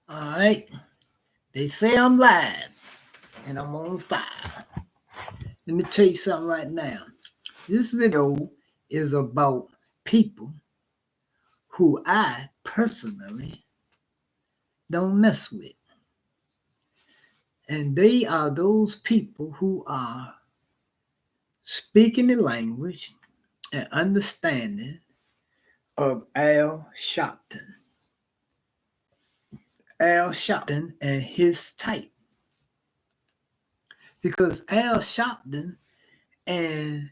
All right. They say I'm live and I'm on fire. Let me tell you something right now. This video is about people who I personally don't mess with. And they are those people who are speaking the language and understanding of Al Sharpton. Al Sharpton and his type. Because Al Sharpton and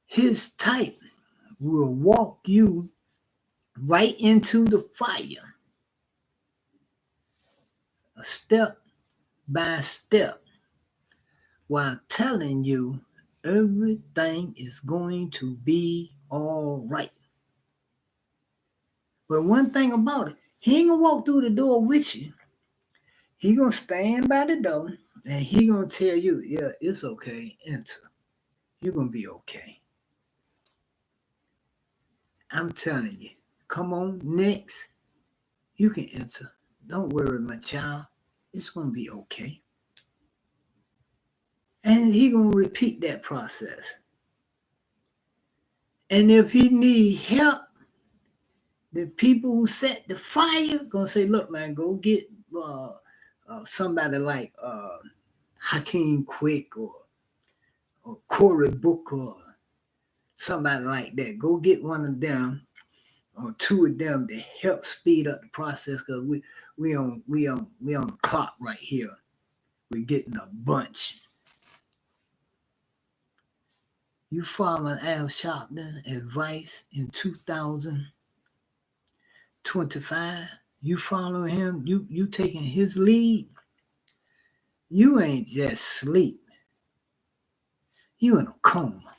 his type will walk you right into the fire, step by step, while telling you everything is going to be all right. But one thing about it, he ain't gonna walk through the door with you. He gonna stand by the door and he gonna tell you, yeah, it's okay, enter. You're gonna be okay. I'm telling you, come on, next, you can enter. Don't worry, my child. It's gonna be okay. And he gonna repeat that process. And if he need help, the people who set the fire gonna say, "Look, man, go get somebody like Hakeem Quick or Cory Booker or somebody like that. Go get one of them or two of them to help speed up the process because we on the clock right here. We're getting a bunch." You following Al Sharpton advice in 2025? You following him? You taking his lead? You ain't just sleep. You in a coma.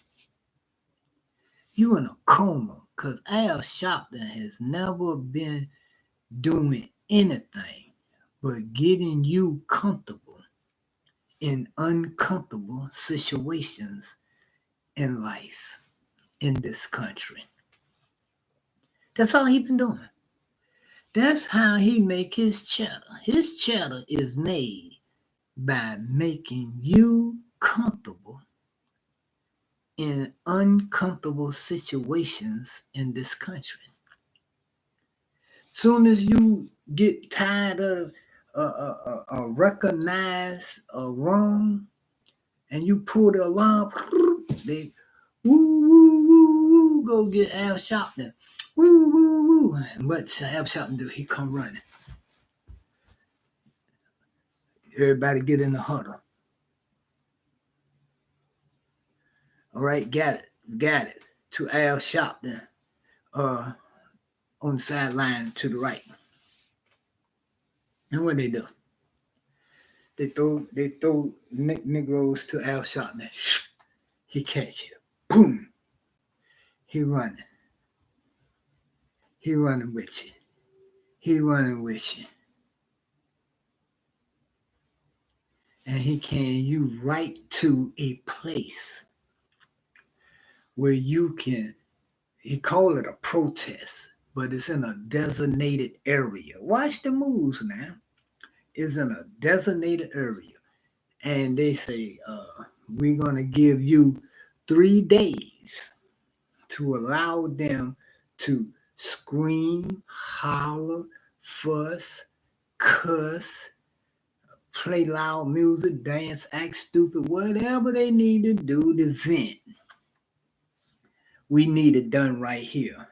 You in a coma because Al Sharpton has never been doing anything but getting you comfortable in uncomfortable situations in life in this country. That's all he's been doing. That's how he make his cheddar. His cheddar is made by making you comfortable in uncomfortable situations in this country. Soon as you get tired of recognize a wrong and you pull the alarm, they woo woo woo woo go get Al Sharpton. Woo woo woo. And what Al Sharpton do? He come running. Everybody get in the huddle. All right, got it. To Al Sharpton on the sideline to the right. And what they do? They throw Negroes to Al Sharpton. He catch it. Boom. He running. He running with you. He running with you. And he carrying you right to a place where you can, he call it a protest, but it's in a designated area. Watch the moves now. It's in a designated area. And they say, we're going to give you 3 days to allow them to scream, holler, fuss, cuss, play loud music, dance, act stupid, whatever they need to do to vent. We need it done right here.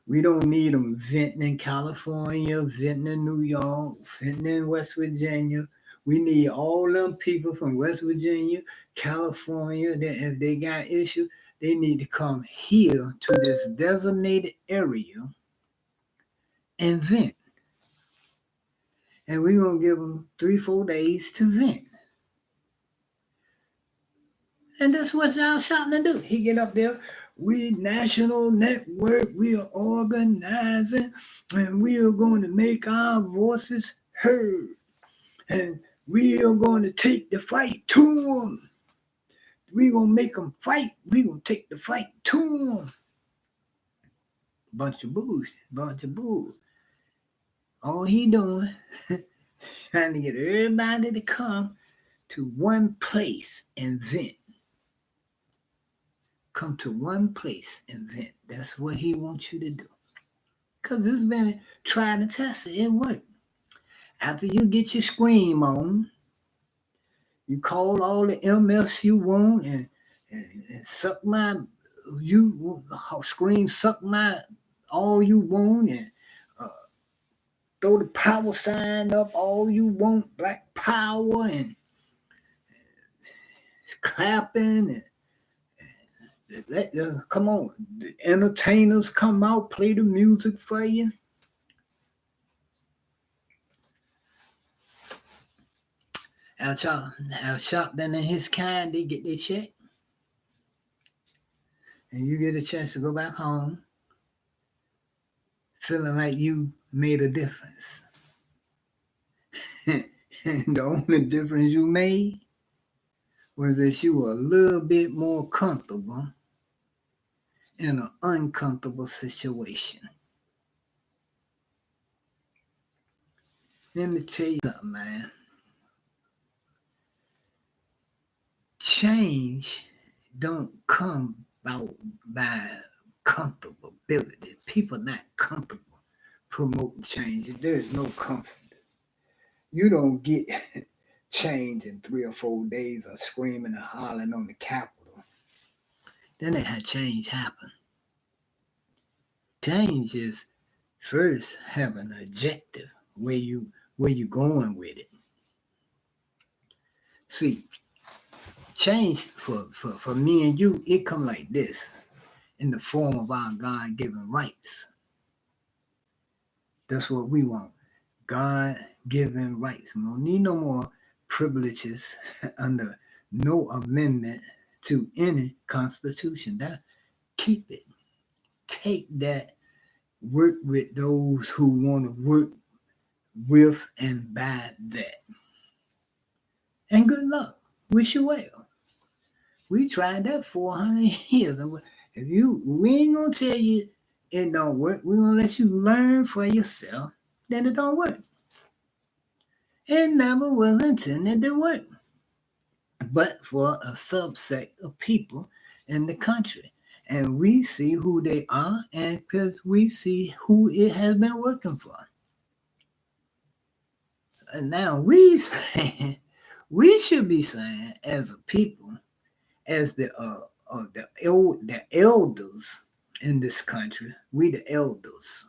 We don't need them venting in California, venting in New York, venting in West Virginia. We need all them people from West Virginia, California, that if they got issues, they need to come here to this designated area and vent. And we're going to give them 3-4 days to vent. And that's what y'all shouting to do. He get up there, we national network, we are organizing, and we are going to make our voices heard. And we are going to take the fight to them. We're going to make them fight. We're going to take the fight to them. Bunch of bullshit, bunch of bull. All he doing, trying to get everybody to come to one place and vent. Come to one place and vent. That's what he wants you to do. Because it's been tried and tested. It worked. After you get your scream on, you call all the MFs you want and suck my, you scream, suck my, all you want, and uh, throw the power sign up all you want, black power, and clapping, come on, the entertainers come out, play the music for you. Al Sharpton and his kind, they get their check, and you get a chance to go back home feeling like you made a difference. And the only difference you made was that you were a little bit more comfortable in an uncomfortable situation. Let me tell you something, man. Change don't come about by comfortability. People not comfortable promoting change. There's no comfort. You don't get change in 3 or 4 days of screaming and hollering on the Capitol. Then they had change happen. Change is first have an objective where you going with it. See, change for me and you, it come like this in the form of our God-given rights. That's what we want. God-given rights. We don't need no more privileges under no amendment to any constitution. That keep it. Take that. Work with those who want to work with and by that. And good luck. Wish you well. We tried that 400 years. We ain't gonna tell you it don't work. We're gonna let you learn for yourself that it don't work. It never was intended to work, but for a subset of people in the country. And we see who they are, and because we see who it has been working for. And now we should be saying as a people, as the elders in this country, we the elders.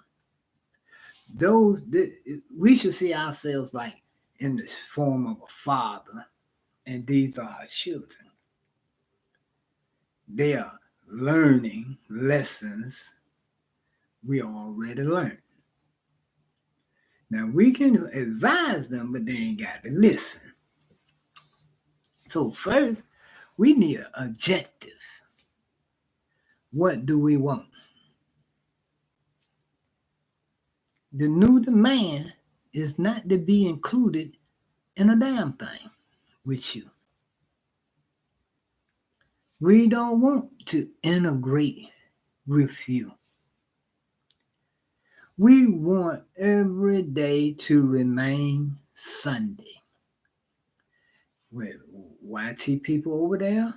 We should see ourselves like in the form of a father, and these are our children. They are learning lessons we already learned. Now we can advise them, but they ain't got to listen. So first, we need an objective. What do we want? The new demand is not to be included in a damn thing with you. We don't want to integrate with you. We want every day to remain Sunday. With YT people over there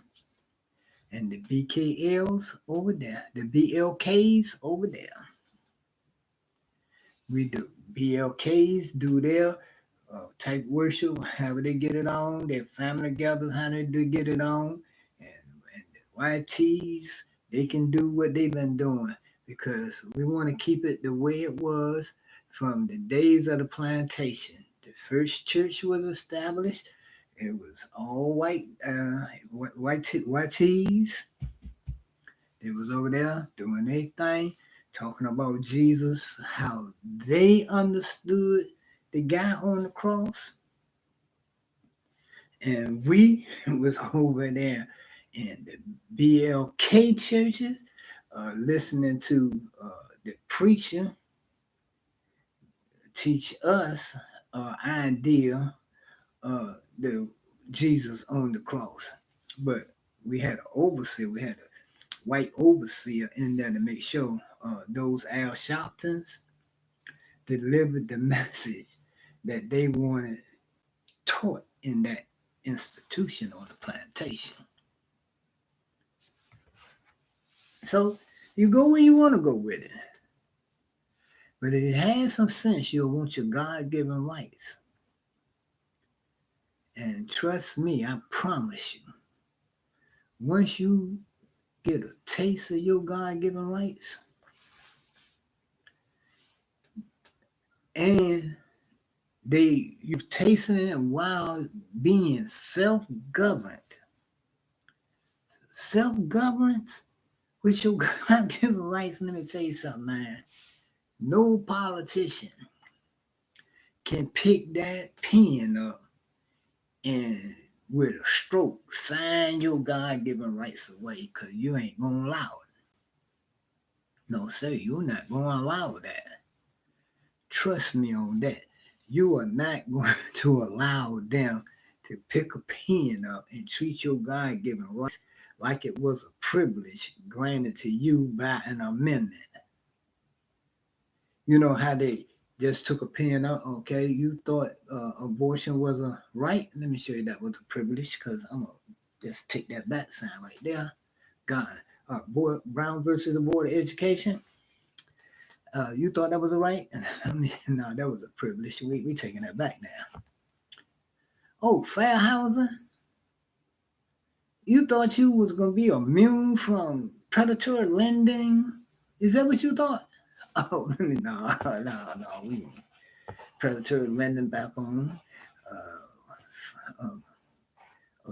and the BKLs over there, the BLKs over there. We do. BLKs do their type worship, however they get it on, their family gathers, how they do get it on. And the YTs, they can do what they've been doing because we want to keep it the way it was from the days of the plantation. The first church was established. It was all white, YTs. They was over there doing their thing, talking about Jesus, how they understood the guy on the cross. And we was over there in the BLK churches, listening to the preacher teach us idea of the Jesus on the cross. But we had an overseer, we had a white overseer in there to make sure those Al Sharptons, delivered the message that they wanted taught in that institution or the plantation. So you go where you want to go with it. But if it has some sense, you'll want your God-given rights. And trust me, I promise you, once you get a taste of your God-given rights, and you've tasted it while being self-governed. Self-governance with your God-given rights. Let me tell you something, man. No politician can pick that pen up and with a stroke sign your God-given rights away because you ain't gonna allow it. No, sir, you're not gonna allow that. Trust me on that. You are not going to allow them to pick a pen up and treat your God-given rights like it was a privilege granted to you by an amendment. You know how they just took a pen out, okay? You thought abortion was a right? Let me show you that was a privilege because I'm going to just take that back sign right there. Gone. Brown versus the Board of Education. You thought that was a right? No, that was a privilege. We taking that back now. Oh, fair housing? You thought you was going to be immune from predatory lending? Is that what you thought? Oh, no. We predatory lending back on.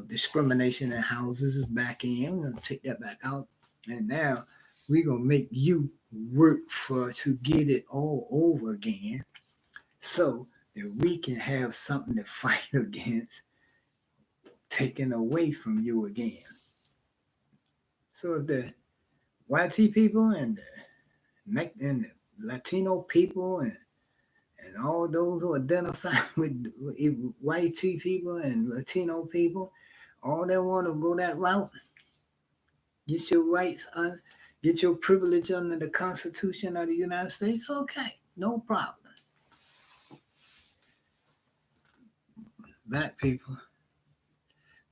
Discrimination in houses is back in. We're going to take that back out. And now we're going to make you work to get it all over again so that we can have something to fight against taken away from you again. So if the YT people and the Latino people and all those who identify with YT people and Latino people, all they want to go that route, get your rights, get your privilege under the Constitution of the United States, okay, no problem. Black people,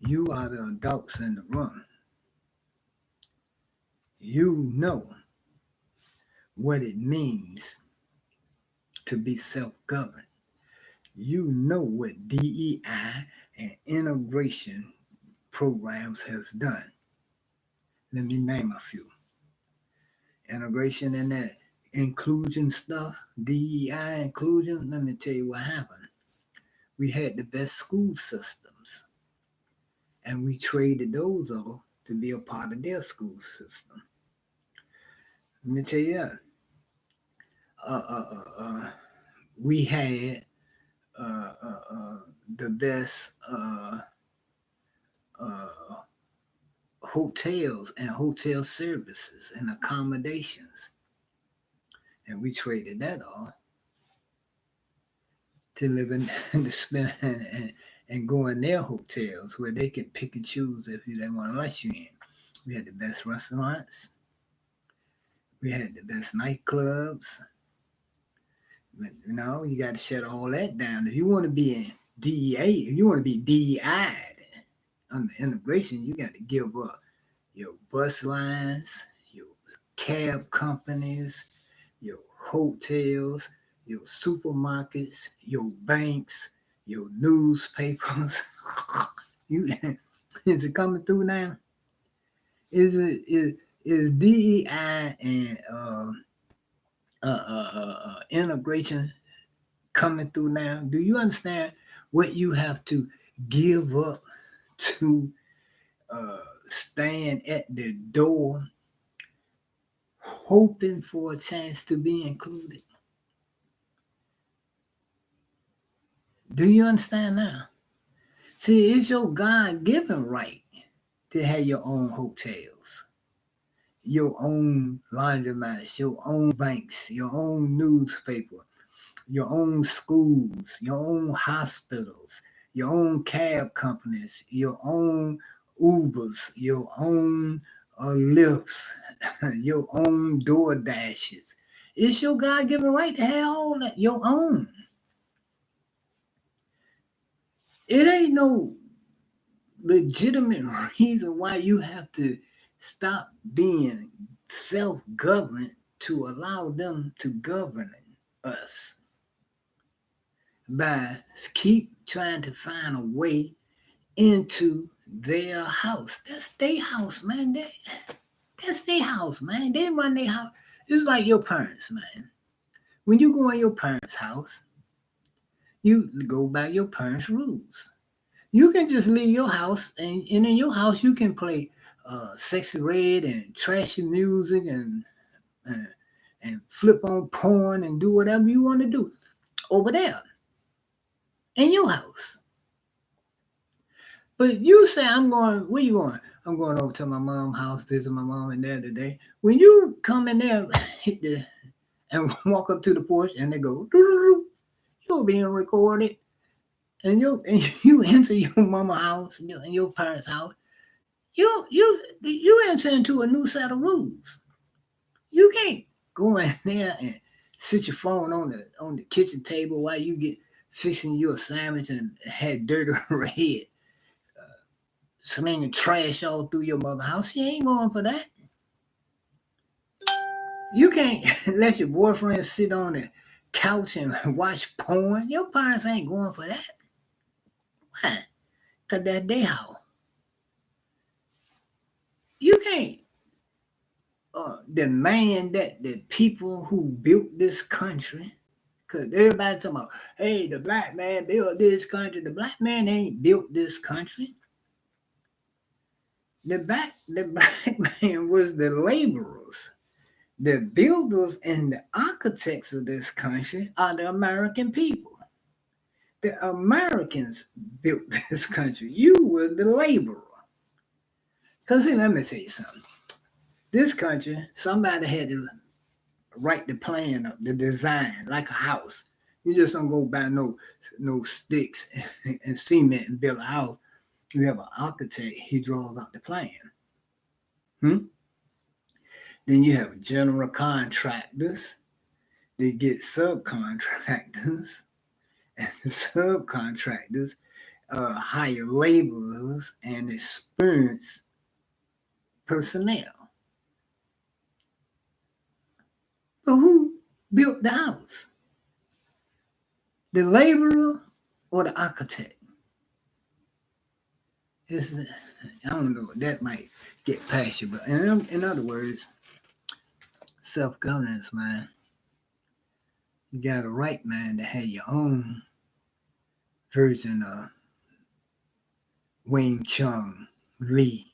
you are the adults in the room. You know what it means to be self-governed. You know what DEI and integration programs has done. Let me name a few. Integration and that inclusion stuff, DEI inclusion, let me tell you what happened. We had the best school systems, and we traded those all to be a part of their school system. Let me tell you that. We had the best hotels and hotel services and accommodations. And we traded that all to live in and to spend and go in their hotels where they can pick and choose if they want to let you in. We had the best restaurants. We had the best nightclubs. But, you got to shut all that down. If you want to be in DEA, if you want to be DEI'd on the integration, you got to give up your bus lines, your cab companies, your hotels, your supermarkets, your banks, your newspapers. Is it coming through now? Is DEI and integration coming through now? Do you understand what you have to give up to stand at the door hoping for a chance to be included? Do you understand now? See, it's your God-given right to have your own hotels, your own laundromats, your own banks, your own newspaper, your own schools, your own hospitals, your own cab companies, your own Ubers, your own Lyfts, your own Door Dashes. It's your God-given right to have all that your own. It ain't no legitimate reason why you have to stop being self-governed to allow them to govern us by keep trying to find a way into their house. That's their house, man. That's their house, man. They run their house. It's like your parents, man. When you go in your parents' house, you go by your parents' rules. You can just leave your house, and in your house you can play sexy red and trashy music and and flip on porn and do whatever you want to do over there in your house. But you say, I'm going, where you going? I'm going over to my mom's house, visit my mom and dad today. When you come in there, hit the and walk up to the porch and they go, doo-doo-doo, you're being recorded. And you enter your mama house and your parents' house, you enter into a new set of rules. You can't go in there and sit your phone on the kitchen table while you get fixing you a sandwich and had dirt on your head, slinging trash all through your mother's house. You ain't going for that. You can't let your boyfriend sit on the couch and watch porn. Your parents ain't going for that. Why? Because that's their house. You can't demand that the people who built this country, because everybody talking about, hey, the black man built this country. The black man ain't built this country. The black man was the laborers. The builders and the architects of this country are the American people. The Americans built this country. You were the laborer. Because let me tell you something. This country, somebody had to write the plan up, the design, like a house. You just don't go buy no sticks and cement and build a house. You have an architect, he draws out the plan. Then you have general contractors. They get subcontractors. And the subcontractors hire laborers and experienced personnel. But who built the house? The laborer or the architect? I don't know. That might get past you, but in other words, self-governance, man. You got a right, man, to have your own version of Wing Chun, Lee,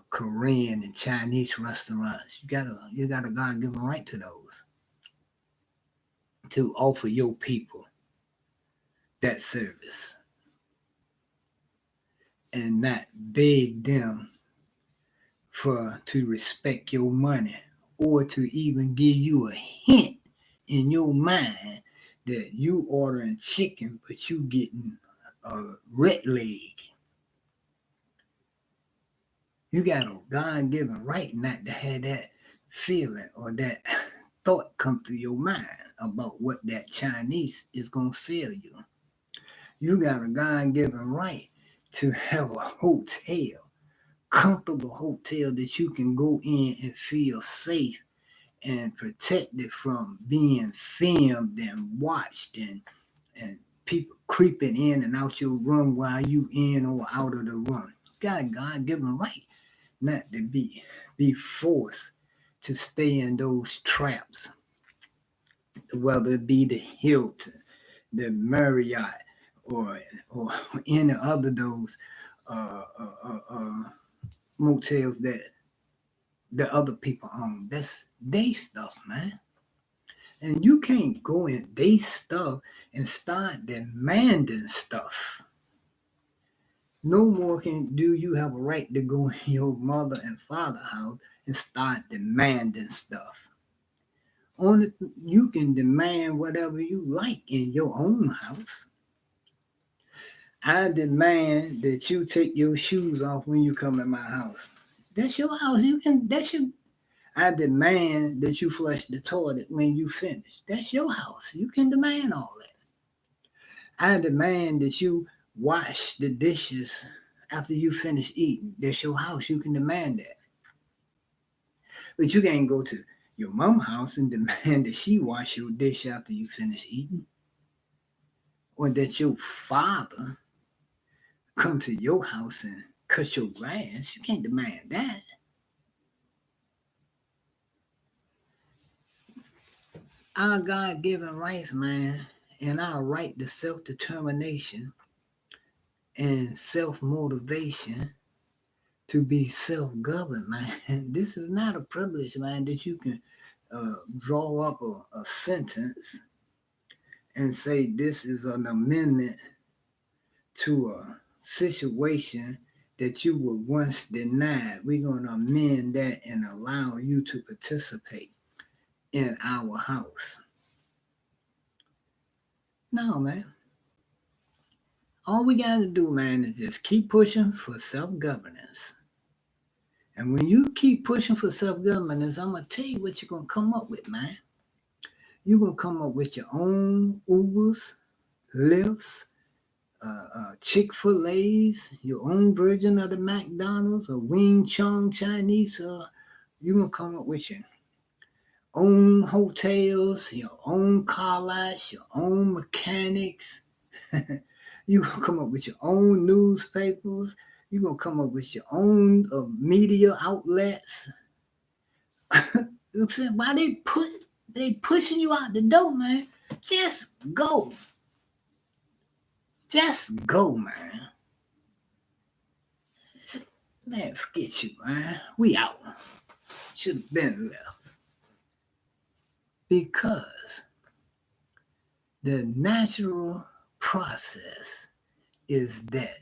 Korean and Chinese restaurants. You got a God-given right to those, to offer your people that service and not beg them to respect your money or to even give you a hint in your mind that you ordering chicken but you getting a red leg. You got a God-given right not to have that feeling or that thought come through your mind about what that Chinese is going to sell you. You got a God-given right to have a hotel, comfortable hotel that you can go in and feel safe and protected from being filmed and watched and people creeping in and out your room while you in or out of the room. You got a God-given right not to be forced to stay in those traps, whether it be the Hilton, the Marriott, or any other those motels that the other people own. That's they stuff, man. And you can't go in they stuff and start demanding stuff. No more do you have a right to go in your mother and father house and start demanding stuff. Only you can demand whatever you like in your own house. I demand that you take your shoes off when you come in my house. That's your house. I demand that you flush the toilet when you finish. That's your house. You can demand all that. I demand that you wash the dishes after you finish eating. That's your house. You can demand that. But you can't go to your mom's house and demand that she wash your dish after you finish eating. Or that your father come to your house and cut your grass. You can't demand that. Our God-given rights, man, and our right to self-determination and self-motivation to be self-governed, man. This is not a privilege, man, that you can draw up a sentence and say this is an amendment to a situation that you were once denied. We're going to amend that and allow you to participate in our house. No, man. All we got to do, man, is just keep pushing for self-governance. And when you keep pushing for self-governance, I'm going to tell you what you're going to come up with, man. You're going to come up with your own Ubers, Lyfts, Chick-fil-A's, your own version of the McDonald's or Wing Chong Chinese. You're going to come up with your own hotels, your own car lots, your own mechanics. You're going to come up with your own newspapers. You're going to come up with your own media outlets. Why they pushing you out the door, man? Just go. Just go, man. Man, forget you, man. We out. Should have been left. Because the natural process is that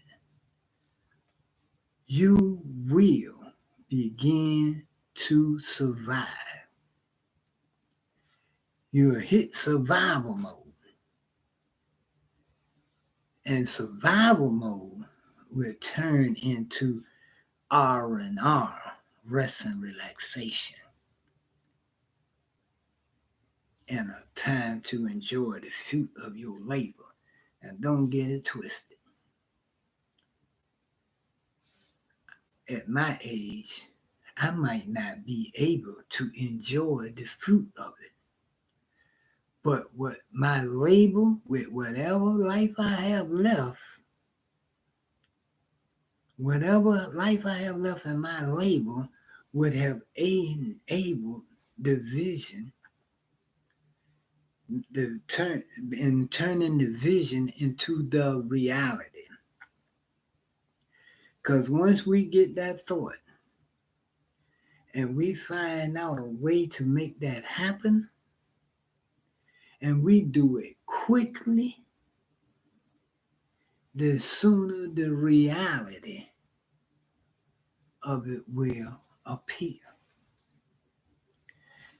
you will begin to survive. You'll hit survival mode. And survival mode will turn into R&R, rest and relaxation, and a time to enjoy the fruit of your labor. And don't get it twisted. At my age, I might not be able to enjoy the fruit of it. But what my labor, with whatever life I have left, whatever life I have left in my labor would have enabled the vision, turning the vision into the reality. Because once we get that thought and we find out a way to make that happen, and we do it quickly, the sooner the reality of it will appear.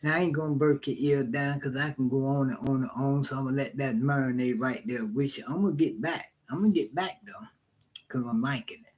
Now, I ain't going to break your ear down because I can go on and on and on, so I'm going to let that marinate right there with you. I'm going to get back. I'm going to get back, though, because I'm liking it.